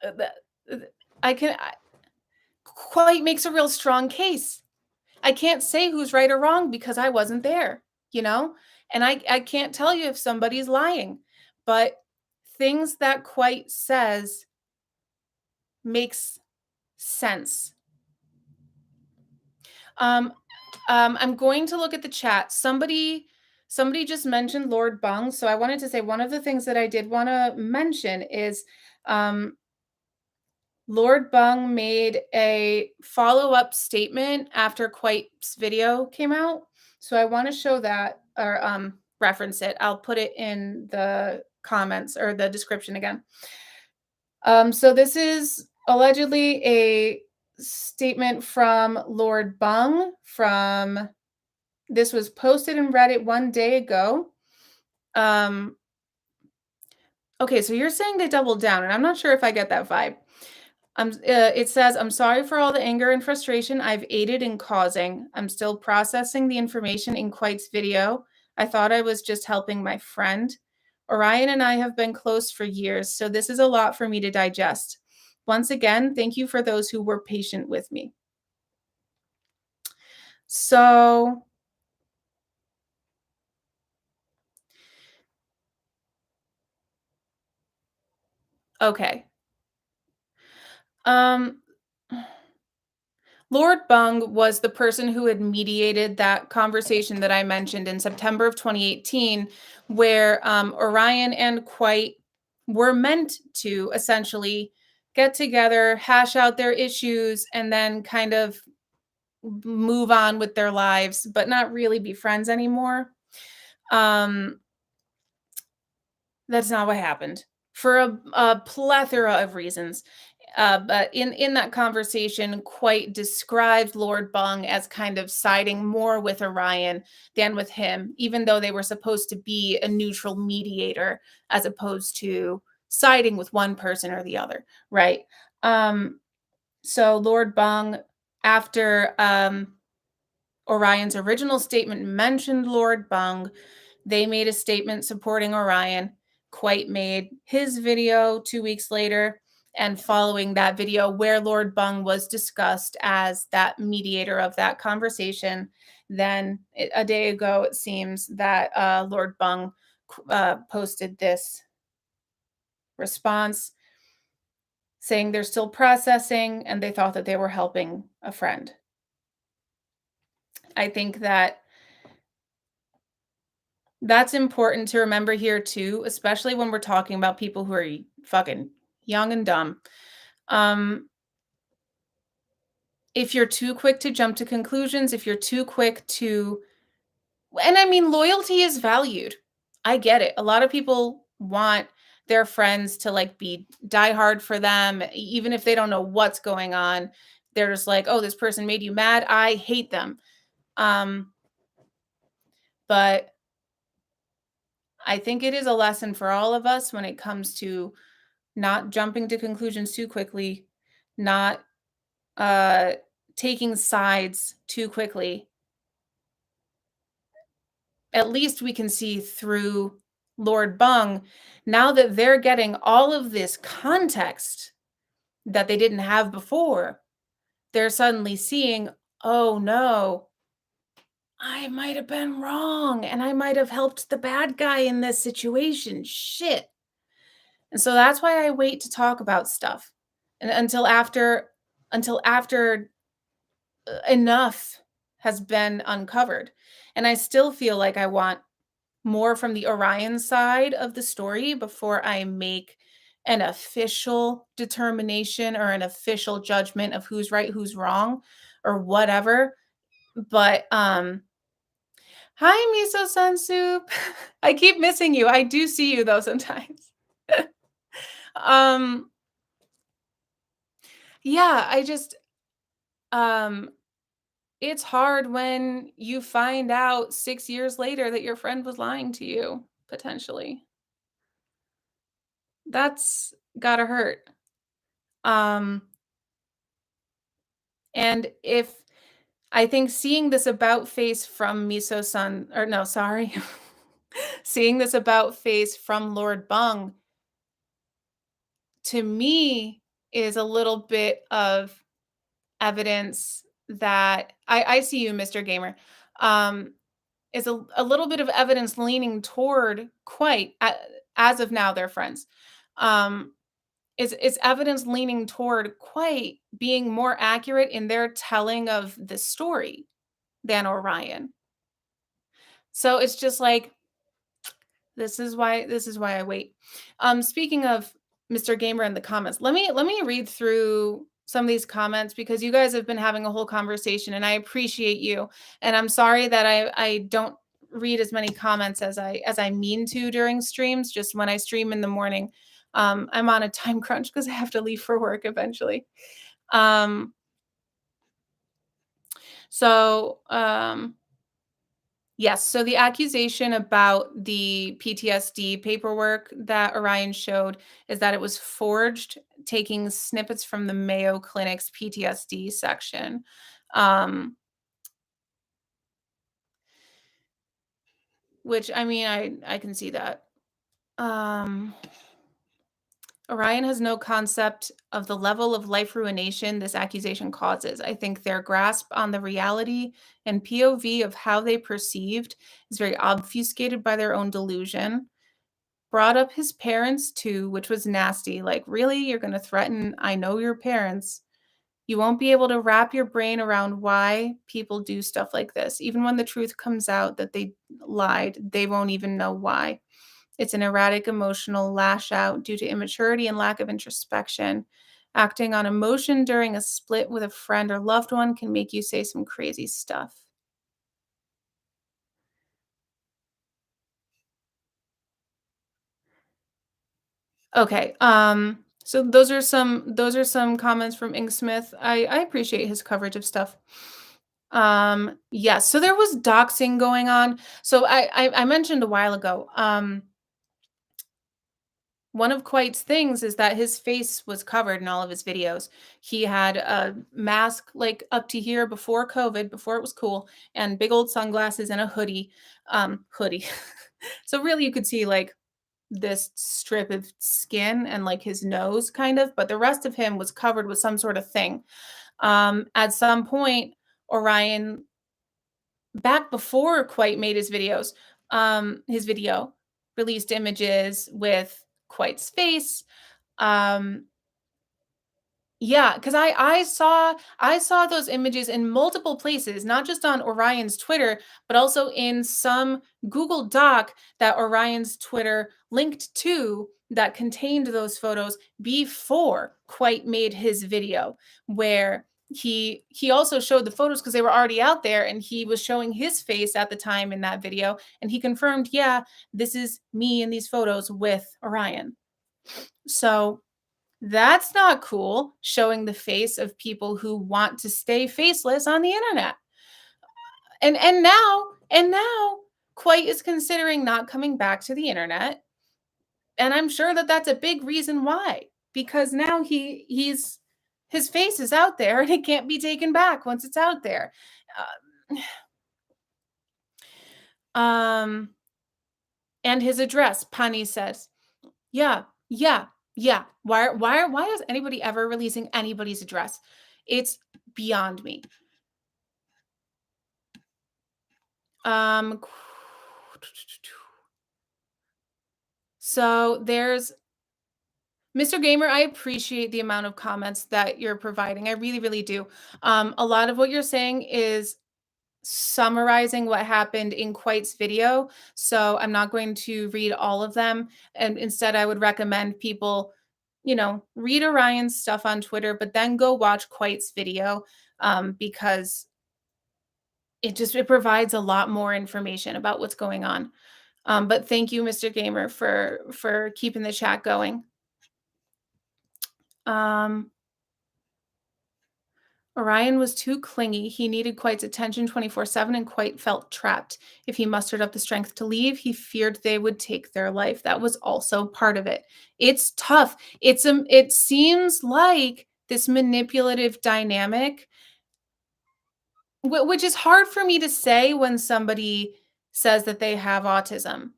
that I can Quite makes a real strong case. I can't say who's right or wrong because I wasn't there, you know? And I can't tell you if somebody's lying, but things that Quite says makes sense. Um, I'm going to look at the chat. Somebody just mentioned Lord Bung, so I wanted to say one of the things that I did want to mention is um, Lord Bung made a follow-up statement after Quite's video came out. So I want to show that or reference it. I'll put it in the comments or the description again. So this is allegedly a statement from Lord Bung from this was posted in Reddit one day ago. Um, okay, so you're saying they doubled down, and I'm not sure if I get that vibe. It says, I'm sorry for all the anger and frustration I've aided in causing. I'm still processing the information in Quite's video. I thought I was just helping my friend. Orion and I have been close for years, so this is a lot for me to digest. Once again, thank you for those who were patient with me. So, okay. Um, Lord Bung was the person who had mediated that conversation that I mentioned in September of 2018, where Orion and Quite were meant to essentially get together, hash out their issues, and then kind of move on with their lives, but not really be friends anymore. Um, that's not what happened for a plethora of reasons. But in that conversation, Quite described Lord Bung as kind of siding more with Orion than with him, even though they were supposed to be a neutral mediator as opposed to siding with one person or the other, right? So Lord Bung, after Orion's original statement mentioned Lord Bung, they made a statement supporting Orion. Quite made his video 2 weeks later. And following that video, where Lord Bung was discussed as that mediator of that conversation, then a day ago, it seems that Lord Bung posted this response saying they're still processing and they thought that they were helping a friend. I think that that's important to remember here too, especially when we're talking about people who are fucking young and dumb. Um, if you're too quick to jump to conclusions, if you're too quick to and I mean, loyalty is valued. I get it. A lot of people want their friends to, like, be diehard for them, even if they don't know what's going on. They're just like, "Oh, this person made you mad. I hate them." Um, but I think it is a lesson for all of us when it comes to not jumping to conclusions too quickly, not uh taking sides too quickly. At least we can see through Lord Bung now that they're getting all of this context that they didn't have before. They're suddenly seeing, "Oh no, I might have been wrong and I might have helped the bad guy in this situation. Shit." And so that's why I wait to talk about stuff and until after enough has been uncovered. And I still feel like I want more from the Orion side of the story before I make an official determination or an official judgment of who's right, who's wrong, or whatever. But hi miso sun soup. I keep missing you. I do see you though sometimes. um yeah, I just um it's hard when you find out 6 years later that your friend was lying to you potentially. That's gotta hurt. Um And if I think seeing this about face from Miso Sun, or no, sorry, seeing this about face from Lord Bung to me is a little bit of evidence that I see you, Mr. Gamer. Um, is a little bit of evidence leaning toward Quite as of now they're friends. Um, is evidence leaning toward Quite being more accurate in their telling of the story than Orion. So it's just like this is why I wait. Speaking of Mr. Gamer in the comments, let me read through some of these comments because you guys have been having a whole conversation and I appreciate you. And I'm sorry that I don't read as many comments as I mean to during streams, just when I stream in the morning. I'm on a time crunch because I have to leave for work eventually. Um, so yes, so the accusation about the PTSD paperwork that Orion showed is that it was forged, taking snippets from the Mayo Clinic's PTSD section. Um, which I mean, I can see that. Um, Orion has no concept of the level of life ruination this accusation causes. I think their grasp on the reality and POV of how they perceived is very obfuscated by their own delusion. Brought up his parents too, which was nasty. Like, really? You're gonna threaten, I know your parents. You won't be able to wrap your brain around why people do stuff like this. Even when the truth comes out that they lied, they won't even know why. It's an erratic emotional lash out due to immaturity and lack of introspection. Acting on emotion during a split with a friend or loved one can make you say some crazy stuff. Okay, so those are some comments from Inksmith. I appreciate his coverage of stuff. Yes, so there was doxing going on. So I mentioned a while ago, one of Quite's things is that his face was covered in all of his videos. He had a mask, like, up to here before COVID, before it was cool, and big old sunglasses and a hoodie. So really you could see, like, this strip of skin and, like, his nose kind of, but the rest of him was covered with some sort of thing. At some point, Orion, back before Quite made his video released images with Quite's face. Um, yeah, because I saw those images in multiple places, not just on Orion's Twitter, but also in some Google Doc that Orion's Twitter linked to that contained those photos before Quite made his video, where he also showed the photos because they were already out there, and he was showing his face at the time in that video, and he confirmed, yeah, this is me in these photos with Orion. So That's not cool, showing the face of people who want to stay faceless on the internet. And now Quite is considering not coming back to the internet, and I'm sure that that's a big reason why, because now he's his face is out there and it can't be taken back once it's out there. Um, and his address, Pani says. Yeah, yeah, yeah. Why is anybody ever releasing anybody's address? It's beyond me. Um, so there's Mr. Gamer, I appreciate the amount of comments that you're providing. I really, really do. A lot of what you're saying is summarizing what happened in Quite's video. So I'm not going to read all of them. And instead, I would recommend people, read Orion's stuff on Twitter, but then go watch Quite's video, because it provides a lot more information about what's going on. But thank you, Mr. Gamer, for keeping the chat going. Um, Orion was too clingy. He needed Quite's attention 24/7 and Quite felt trapped. If he mustered up the strength to leave, he feared they would take their life. That was also part of it. It's tough. It seems like this manipulative dynamic, which is hard for me to say when somebody says that they have autism.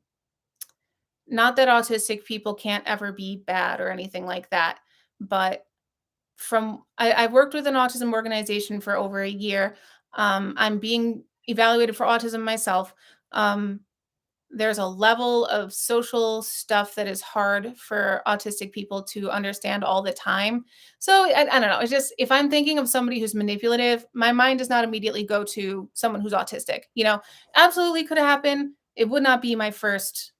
Not that autistic people can't ever be bad or anything like that, but I've worked with an autism organization for over a year. I'm being evaluated for autism myself. Um, there's a level of social stuff that is hard for autistic people to understand all the time. So I don't know. It's just, if I'm thinking of somebody who's manipulative, my mind does not immediately go to someone who's autistic. Absolutely could have happened. It would not be my first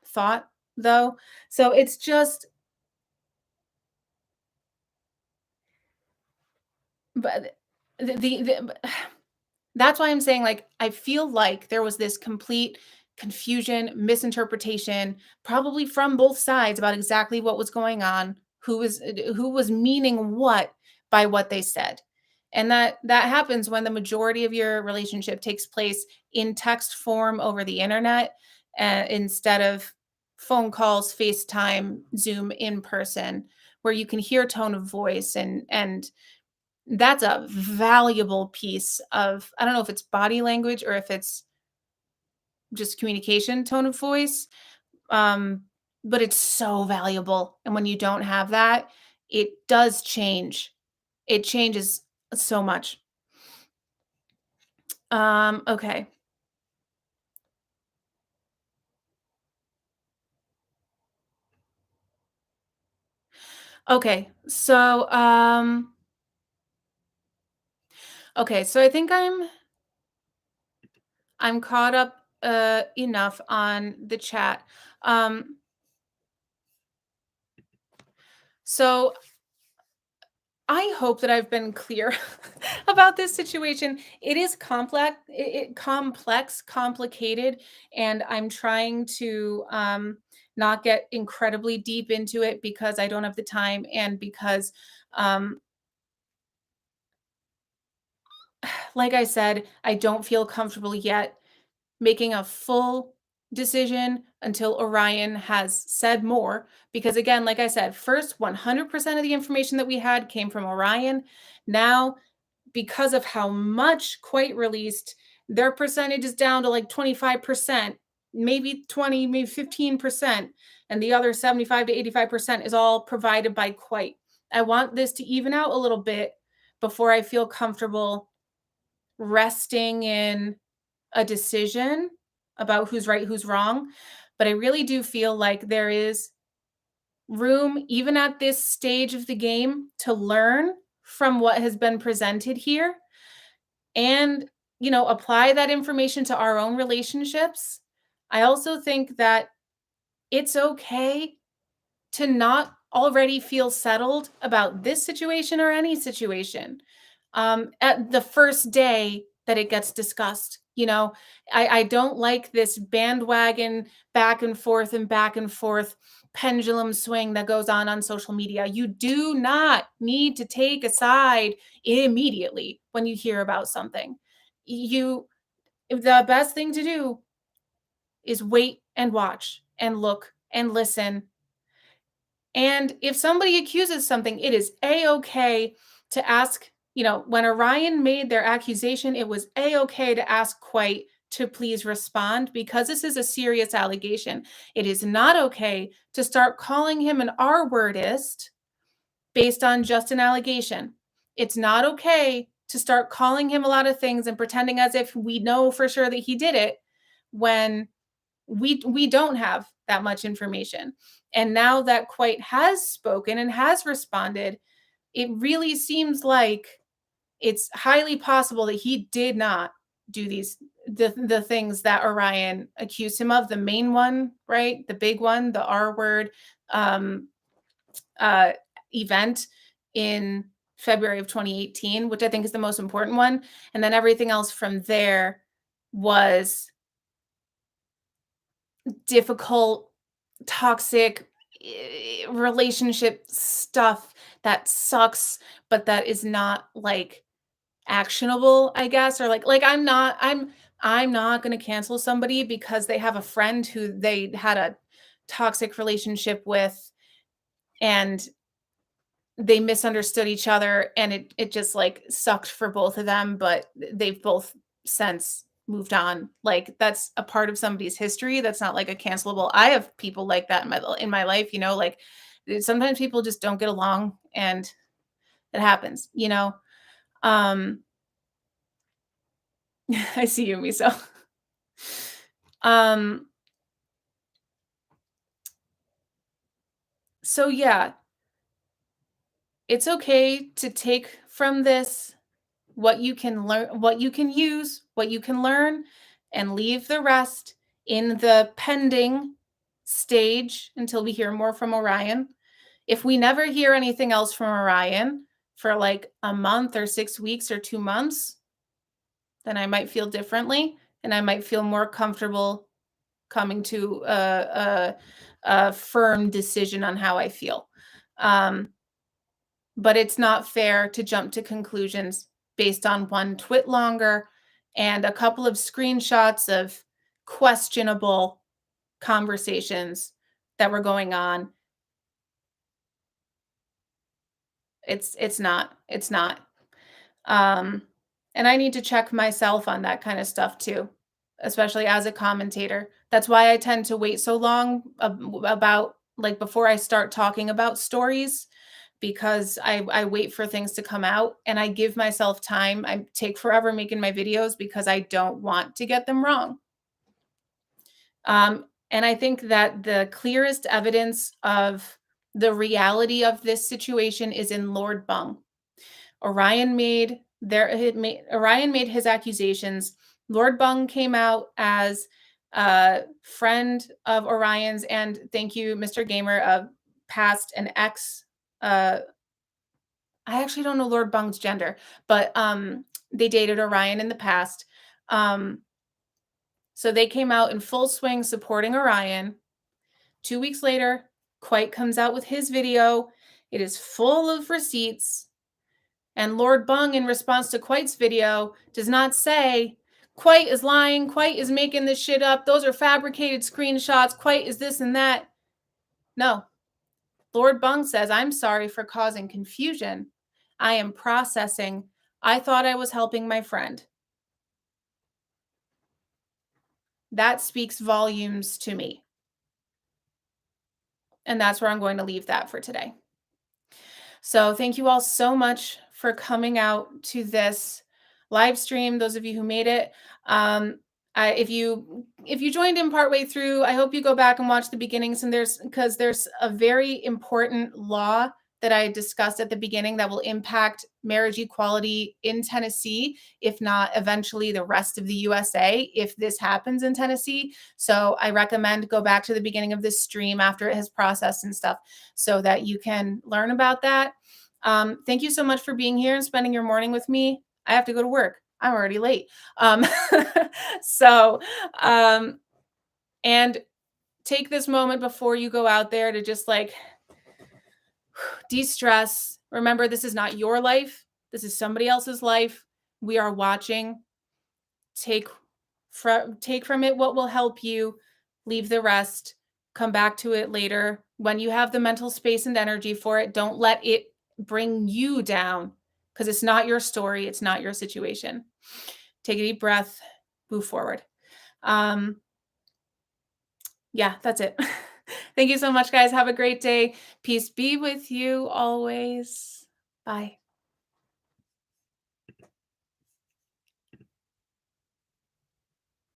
thought, though. So it's just, but the that's why I'm saying, like, I feel like there was this complete confusion, misinterpretation, probably from both sides, about exactly what was going on, who was meaning what by what they said. And that happens when the majority of your relationship takes place in text form over the internet, instead of phone calls, FaceTime, Zoom, in person, where you can hear tone of voice, and that's a valuable piece of, I don't know if it's body language or if it's just communication, tone of voice, um, but it's so valuable, and when you don't have that, it does change. It changes so much. Okay. Okay, so I think I'm caught up, enough on the chat. So I hope that I've been clear about this situation. It is complex, complicated, and I'm trying to, not get incredibly deep into it because I don't have the time, and because, um, like I said, I don't feel comfortable yet making a full decision until Orion has said more. Because again, like I said, first 100% of the information that we had came from Orion. Now, because of how much Quite released, their percentage is down to like 25%, maybe 20, maybe 15%, and the other 75 to 85% is all provided by Quite. I want this to even out a little bit before I feel comfortable resting in a decision about who's right, who's wrong. But I really do feel like there is room, even at this stage of the game, to learn from what has been presented here, and apply that information to our own relationships. I also think that it's okay to not already feel settled about this situation or any situation, at the first day that it gets discussed. You know, I don't like this bandwagon back and forth pendulum swing that goes on social media. You do not need to take a side immediately when you hear about something. You The best thing to do is wait and watch and look and listen. And if somebody accuses something, it is a-okay to ask, when Orion made their accusation, it was a-okay to ask Quite to please respond because this is a serious allegation. It is not okay to start calling him an R-wordist based on just an allegation. It's not okay to start calling him a lot of things and pretending as if we know for sure that he did it when we don't have that much information. And now that Quite has spoken and has responded, it really seems like it's highly possible that he did not do the things that Orion accused him of. The main one, right? The big one, the R word um, uh, event in February of 2018, which I think is the most important one. And then everything else from there was difficult, toxic relationship stuff that sucks, but that is not like actionable, I guess, or like I'm not going to cancel somebody because they have a friend who they had a toxic relationship with and they misunderstood each other and it just like sucked for both of them, but they've both since moved on. Like that's a part of somebody's history. That's not like a cancelable. I have people like that in my life, like sometimes people just don't get along and it happens. Um I see you, Miso. Um so yeah, it's okay to take from this what you can learn, what you can use, what you can learn, and leave the rest in the pending stage until we hear more from Orion. If we never hear anything else from Orion for like a month or 6 weeks or 2 months, then I might feel differently and I might feel more comfortable coming to a firm decision on how I feel. Um, but it's not fair to jump to conclusions based on one twit longer and a couple of screenshots of questionable conversations that were going on. It's not. Um, and I need to check myself on that kind of stuff too, especially as a commentator. That's why I tend to wait so long about like before I start talking about stories because I wait for things to come out and I give myself time. I take forever making my videos because I don't want to get them wrong. And I think that the clearest evidence of the reality of this situation is in Lord Bung. Orion made his accusations. Lord Bung came out as a friend of Orion's, and thank you, Mr. Gamer, past and ex. I actually don't know Lord Bung's gender, but they dated Orion in the past. Um, so they came out in full swing supporting Orion. 2 weeks later, Quite comes out with his video. It is full of receipts. And Lord Bung, in response to Quite's video, does not say, Quite is lying, Quite is making this shit up, those are fabricated screenshots, Quite is this and that. No. Lord Bung says, I'm sorry for causing confusion. I am processing. I thought I was helping my friend. That speaks volumes to me. And that's where I'm going to leave that for today. So thank you all so much for coming out to this live stream. Those of you who made it, if you joined in partway through, I hope you go back and watch the beginnings. And there's a very important law that I discussed at the beginning that will impact marriage equality in Tennessee, if not eventually the rest of the USA, if this happens in Tennessee. So I recommend go back to the beginning of this stream after it has processed and stuff so that you can learn about that. Thank you so much for being here and spending your morning with me. I have to go to work. I'm already late. Um, so, um, and take this moment before you go out there to just like de-stress. Remember, this is not your life. This is somebody else's life. We are watching. Take take from it what will help you, leave the rest, come back to it later when you have the mental space and energy for it. Don't let it bring you down because it's not your story, it's not your situation. Take a deep breath, move forward. Um, yeah, that's it. Thank you so much, guys. Have a great day. Peace be with you always. Bye.